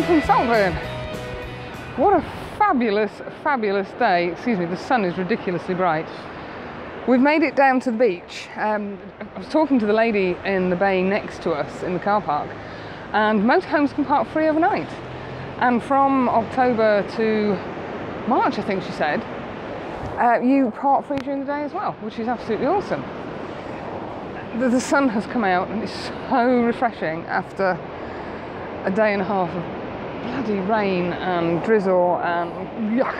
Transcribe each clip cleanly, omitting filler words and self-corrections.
Lynne from Saltburn. What a fabulous, fabulous day. Excuse me, the sun is ridiculously bright. We've made it down to the beach. I was talking to the lady in the bay next to us in the car park, and motorhomes can park free overnight. And from October to March, I think she said, you park free during the day as well, which is absolutely awesome. The sun has come out and it's so refreshing after a day and a half of bloody rain and drizzle and yuck.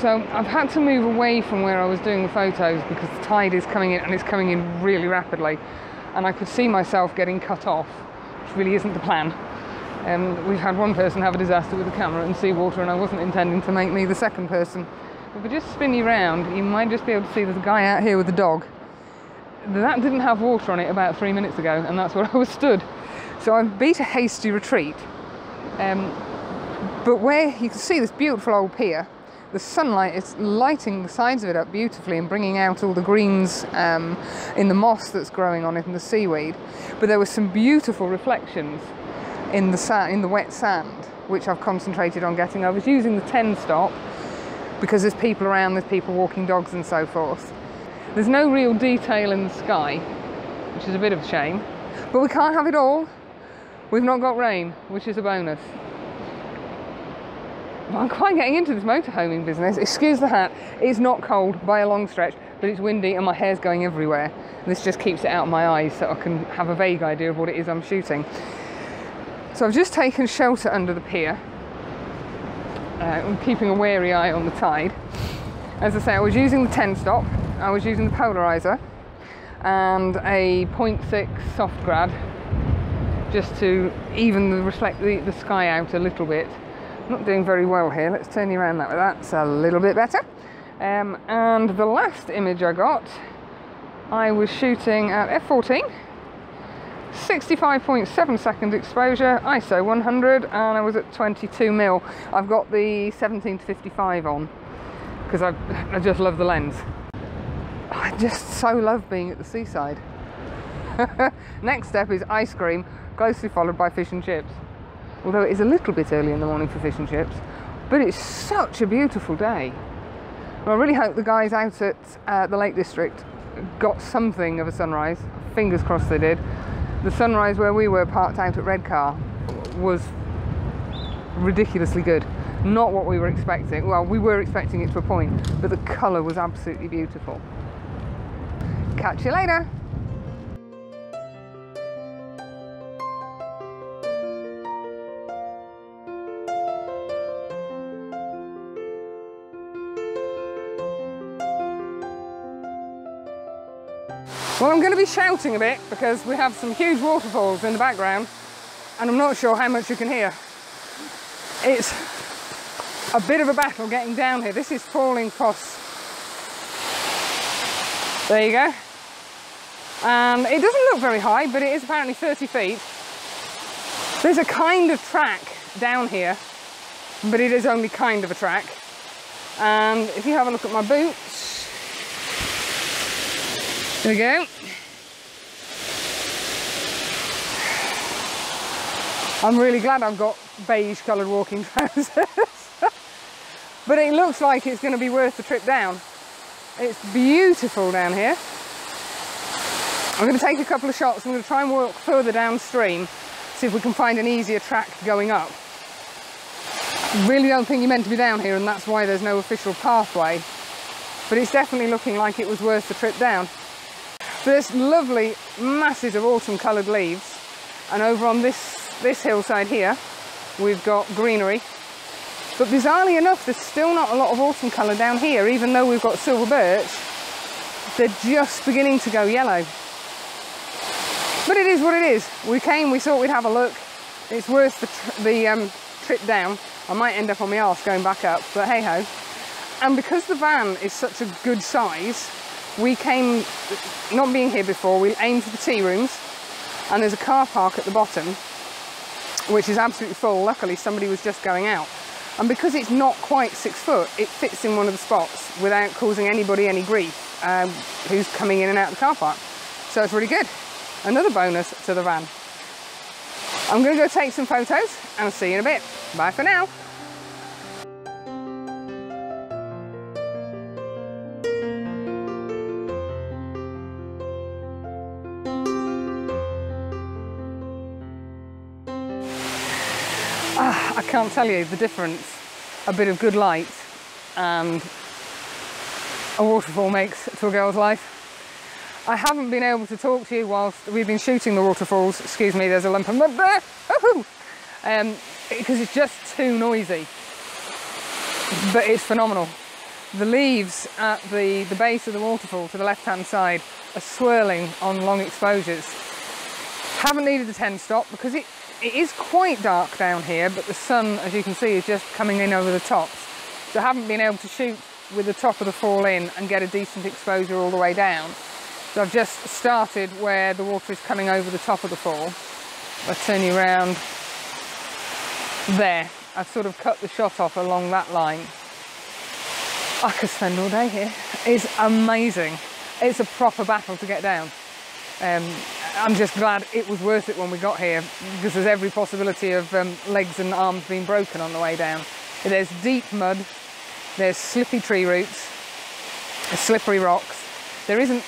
So I've had to move away from where I was doing the photos because the tide is coming in, and it's coming in really rapidly, and I could see myself getting cut off, which really isn't the plan. We've had one person have a disaster with the camera and seawater, and I wasn't intending to make me the second person. If I just spin you round, you might just be able to see there's a guy out here with a dog. That didn't have water on it about 3 minutes ago, and that's where I was stood. So I've beat a hasty retreat. But where you can see this beautiful old pier, the sunlight is lighting the sides of it up beautifully and bringing out all the greens in the moss that's growing on it and the seaweed. But there were some beautiful reflections in the wet sand, which I've concentrated on getting. I was using the 10 stop because there's people around, there's people walking dogs and so forth. There's no real detail in the sky, which is a bit of a shame, but we can't have it all. We've not got rain, which is a bonus. But I'm quite getting into this motorhoming business. Excuse the hat, it's not cold by a long stretch, but it's windy and my hair's going everywhere. And this just keeps it out of my eyes so I can have a vague idea of what it is I'm shooting. So I've just taken shelter under the pier. I'm keeping a wary eye on the tide. As I say, I was using the 10 stop, I was using the polariser and a 0.6 soft Grad just to even reflect the sky out a little bit. I'm not doing very well here. Let's turn you around that way. That's a little bit better. And the last image I got, I was shooting at f14, 65.7 second exposure, ISO 100, and I was at 22mm. I've got the 17-55 on because I just love the lens. I just so love being at the seaside. Next step is ice cream, closely followed by fish and chips. Although it is a little bit early in the morning for fish and chips, but it's such a beautiful day. And I really hope the guys out at the Lake District got something of a sunrise. Fingers crossed they did. The sunrise where we were parked out at Redcar was ridiculously good. Not what we were expecting. Well, we were expecting it to a point, but the colour was absolutely beautiful. Catch you later. Well, I'm going to be shouting a bit because we have some huge waterfalls in the background and I'm not sure how much you can hear. It's a bit of a battle getting down here. This is falling across. There you go. And it doesn't look very high, but it is apparently 30 feet. There's a kind of track down here, but it is only kind of a track. And if you have a look at my boots, there we go. I'm really glad I've got beige coloured walking trousers. But it looks like it's going to be worth the trip down. It's beautiful down here. I'm going to take a couple of shots. I'm going to try and walk further downstream, see if we can find an easier track going up. I really don't think you're meant to be down here, and that's why there's no official pathway. But it's definitely looking like it was worth the trip down. There's lovely masses of autumn coloured leaves, and over on this hillside here we've got greenery. But bizarrely enough, there's still not a lot of autumn colour down here, even though we've got silver birch. They're just beginning to go yellow. But it is what it is. We came, we thought we'd have a look. It's worth the trip down. I might end up on my arse going back up, but hey ho. And because the van is such a good size, we came, not being here before, we aimed for the tea rooms, and there's a car park at the bottom, which is absolutely full. Luckily, somebody was just going out. And because it's not quite 6 foot, it fits in one of the spots without causing anybody any grief who's coming in and out of the car park. So it's really good. Another bonus to the van. I'm going to go take some photos and I'll see you in a bit. Bye for now. I can't tell you the difference a bit of good light and a waterfall makes to a girl's life. I haven't been able to talk to you whilst we've been shooting the waterfalls. Excuse me, there's a lump of mud there. Because it's just too noisy. But it's phenomenal. The leaves at the base of the waterfall to the left-hand side are swirling on long exposures. Haven't needed the 10 stop because it is quite dark down here, but the sun, as you can see, is just coming in over the tops. So I haven't been able to shoot with the top of the fall in and get a decent exposure all the way down. So I've just started where the water is coming over the top of the fall. I'll turn you around there. I've sort of cut the shot off along that line. I could spend all day here. It's amazing. It's a proper battle to get down. I'm just glad it was worth it when we got here, because there's every possibility of legs and arms being broken on the way down. There's deep mud, there's slippy tree roots, there's slippery rocks. There isn't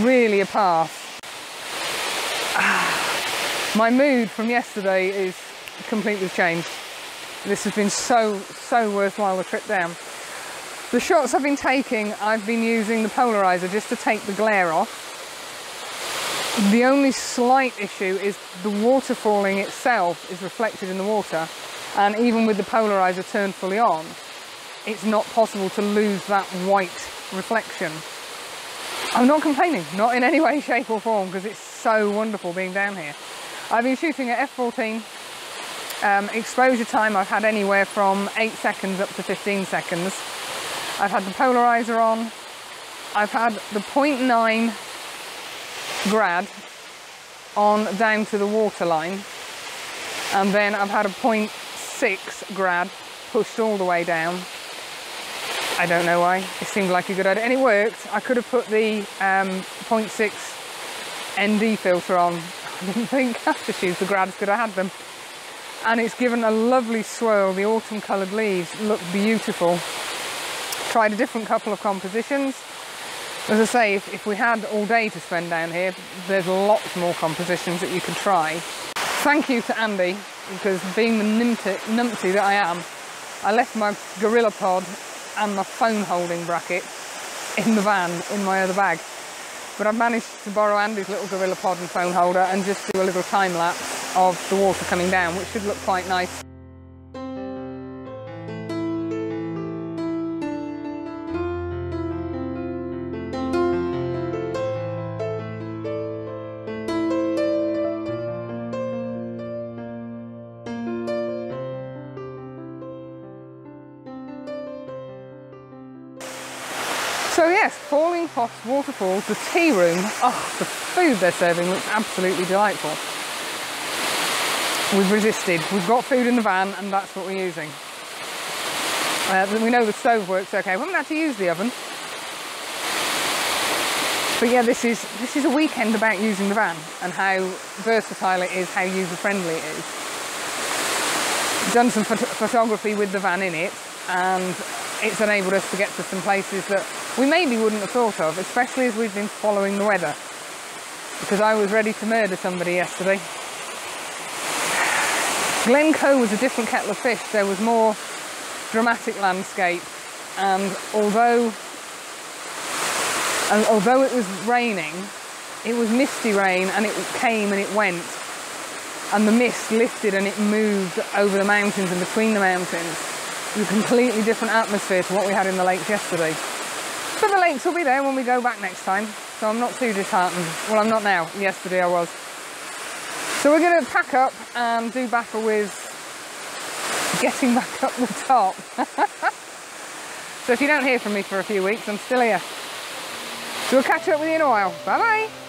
really a path. My mood from yesterday is completely changed. This has been so worthwhile, the trip down. The shots I've been taking, I've been using the polariser just to take the glare off. The only slight issue is the water falling itself is reflected in the water, and even with the polariser turned fully on, it's not possible to lose that white reflection. I'm not complaining, not in any way, shape or form, because it's so wonderful being down here. I've been shooting at f14. Exposure time I've had anywhere from 8 seconds up to 15 seconds. I've had the polariser on. I've had the 0.9 Grad on down to the waterline, and then I've had a 0.6 Grad pushed all the way down. I don't know why, it seemed like a good idea, and it worked. I could have put the 0.6 ND filter on. I didn't think after shoot the Grads could have had them, and it's given a lovely swirl. The autumn coloured leaves look beautiful. Tried a different couple of compositions. As I say, if we had all day to spend down here, there's lots more compositions that you could try. Thank you to Andy, because being the numpty that I am, I left my gorilla pod and my phone holding bracket in the van, in my other bag. But I've managed to borrow Andy's little gorilla pod and phone holder and just do a little time lapse of the water coming down, which should look quite nice. So yes, falling pots, waterfalls, the tea room, oh, the food they're serving looks absolutely delightful. We've resisted. We've got food in the van and that's what we're using. We know the stove works okay. We haven't had to use the oven. But yeah, this is a weekend about using the van and how versatile it is, how user-friendly it is. Done some photography with the van in it, and it's enabled us to get to some places that we maybe wouldn't have thought of, especially as we've been following the weather. Because I was ready to murder somebody yesterday. Glencoe was a different kettle of fish. There was more dramatic landscape, and although it was raining, it was misty rain, and it came and it went, and the mist lifted and it moved over the mountains and between the mountains. It was a completely different atmosphere to what we had in the lakes yesterday. But the lakes will be there when we go back next time, so I'm not too disheartened. Well, I'm not now. Yesterday I was. So we're going to pack up and do battle with getting back up the top. So if you don't hear from me for a few weeks, I'm still here. So we'll catch up with you in a while. Bye bye.